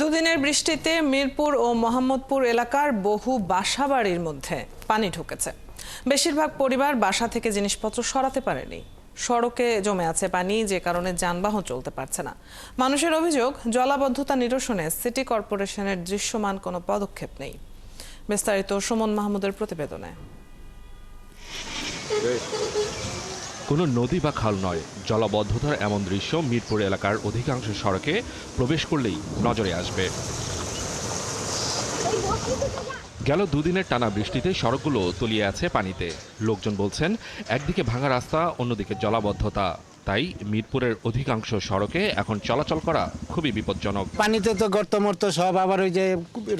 দুদিনের বৃষ্টিতে মিরপুর ও মোহাম্মদপুর এলাকার বহু বাসাবাড়ির মধ্যে পানি ঢুকেছে। বেশিরভাগ পরিবার বাসা থেকে জিনিসপত্র সরাতে পারেনি। সড়কে জমে আছে পানি, যে কারণে যানবাহন চলতে পারছে না। মানুষের অভিযোগ, জলাবদ্ধতা নিরসনে সিটি কর্পোরেশনের দৃশ্যমান কোনো পদক্ষেপ নেই। বিস্তারিত সুমন মাহমুদের প্রতিবেদনে। কোনো নদী বা খাল নয়, জলাবদ্ধতার এমন দৃশ্য মিরপুর এলাকার অধিকাংশ সড়কে প্রবেশ করলেই নজরে আসবে। গেল দুদিনের টানা বৃষ্টিতে সড়কগুলো তলিয়ে আছে পানিতে। লোকজন বলছেন, একদিকে ভাঙা রাস্তা, অন্যদিকে জলাবদ্ধতা। তাই মিরপুরের অধিকাংশ সড়কে এখন চলাচল করা খুবই বিপজ্জনক। পানিতে তো গর্ত সব, আবার ওই যে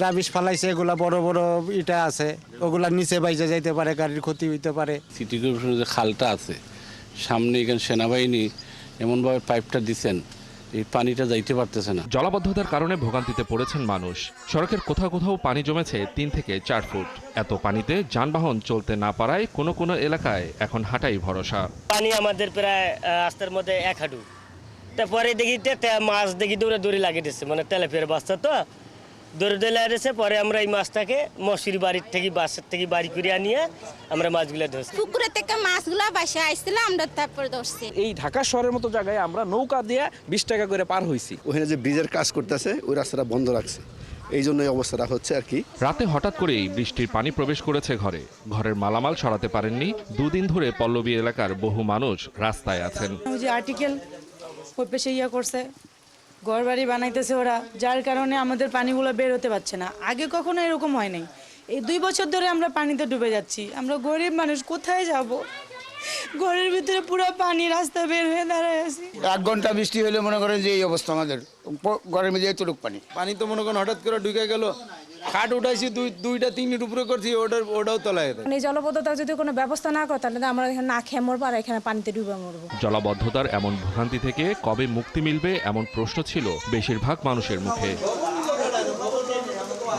রাবিশ ফালাইছে, এগুলা বড় বড় ইটা আছে, ওগুলা নিচে বাইজে যাইতে পারে, গাড়ির ক্ষতি হইতে পারে। সিটি কর্পোরেশনের যে খালটা আছে সামনে, এখানে সেনাবাহিনী এমনভাবে পাইপটা দিচ্ছেন, এই পানিটা যাইতে পারতেছে না। জলাবদ্ধতার কারণে ভোগান্তিতে পড়েছেন মানুষ। সড়কের কোথাও কোথাও পানি জমেছে 3 থেকে 4 ফুট। এত পানিতে যানবাহন চলতে না পারায় কোনো কোনো এলাকায় এখন হাঁটাই ভরসা। পানি আমাদের প্রায় রাস্তার মধ্যে 1 হাঁটু। তারপরে দেখি মাছ দেখি দৌড়ে লাগিয়ে দিচ্ছে, মানে তেলে ফের বাচ্চা তো দৌড়ে লাগিয়েছে। পরে আমরা এই মাছটাকে মশুরি বাড়ির থেকে বাসার থেকে বাড়ি করে নিয়ে আমরা মাছগুলো ধরছি। পুকুরে থেকে মাছগুলো বাসে আসছিল, আমরা তারপরে ধরছি। এই ঢাকা শহরের মতো জায়গায় আমরা নৌকা দিয়ে 20 টাকা করে পার হইছি। ওখানে যে ব্রিজের কাজ করতেছে, ওই রাস্তাটা বন্ধ রাখছে, এই জন্য এই অবস্থাটা হচ্ছে আর কি। রাতে হঠাৎ করেই বৃষ্টির পানি প্রবেশ করেছে ঘরে। ঘরের মালামাল সরাতে পারেননি। দুদিন ধরে পল্লবী এলাকার বহু মানুষ রাস্তায় আছেন। ওই যে আর্টিকেল ওই পেশে করছে, ঘর বাড়ি বানাইতেছে ওরা, যার কারণে আমাদের পানিগুলো বের হতে পারছে না। আগে কখনো এরকম হয় নাই। এই 2 বছর ধরে আমরা পানিতে ডুবে যাচ্ছি। আমরা গরিব মানুষ, কোথায় যাব? ঘরের ভিতরে পুরো পানি, রাস্তা বের হয়ে দাঁড়ায় আছি। 1 ঘন্টা বৃষ্টি হলে মনে করেন যে এই অবস্থা, আমাদের ঘরের মধ্যে এতটুকু পানি। পানি তো মনে করেন হঠাৎ করে ঢুকে গেল, খাট উঠাইছি 2টা 3 উপরে করছি, ওটাও তলায়। এই জলবদ্ধতা যদি কোনো ব্যবস্থা না করে, তাহলে আমরা এখানে না খেয়ে মরবো, আর এখানে পানিতে ডুবে মরবো। জলাবদ্ধতার এমন ভোগান্তি থেকে কবে মুক্তি মিলবে, এমন প্রশ্ন ছিল বেশিরভাগ মানুষের মুখে।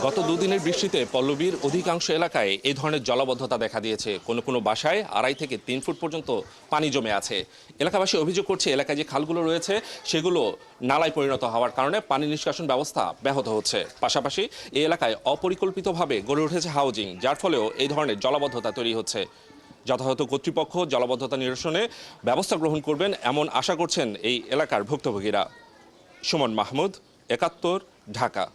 গত দুদিনের বৃষ্টিতে পল্লবীর অধিকাংশ এলাকায় এই ধরনের জলাবদ্ধতা দেখা দিয়েছে। কোনো কোনো বাসায় 2.5 থেকে 3 ফুট পর্যন্ত পানি জমে আছে। এলাকাবাসী অভিযোগ করছে, এলাকায় যে খালগুলো রয়েছে সেগুলো নালায় পরিণত হওয়ার কারণে পানি নিষ্কাশন ব্যবস্থা ব্যাহত হচ্ছে। পাশাপাশি এই এলাকায় অপরিকল্পিতভাবে গড়ে উঠেছে হাউজিং, যার ফলেও এই ধরনের জলাবদ্ধতা তৈরি হচ্ছে। যথাযথ কর্তৃপক্ষ জলাবদ্ধতা নিরসনে ব্যবস্থা গ্রহণ করবেন, এমন আশা করছেন এই এলাকার ভুক্তভোগীরা। সুমন মাহমুদ, 71, ঢাকা।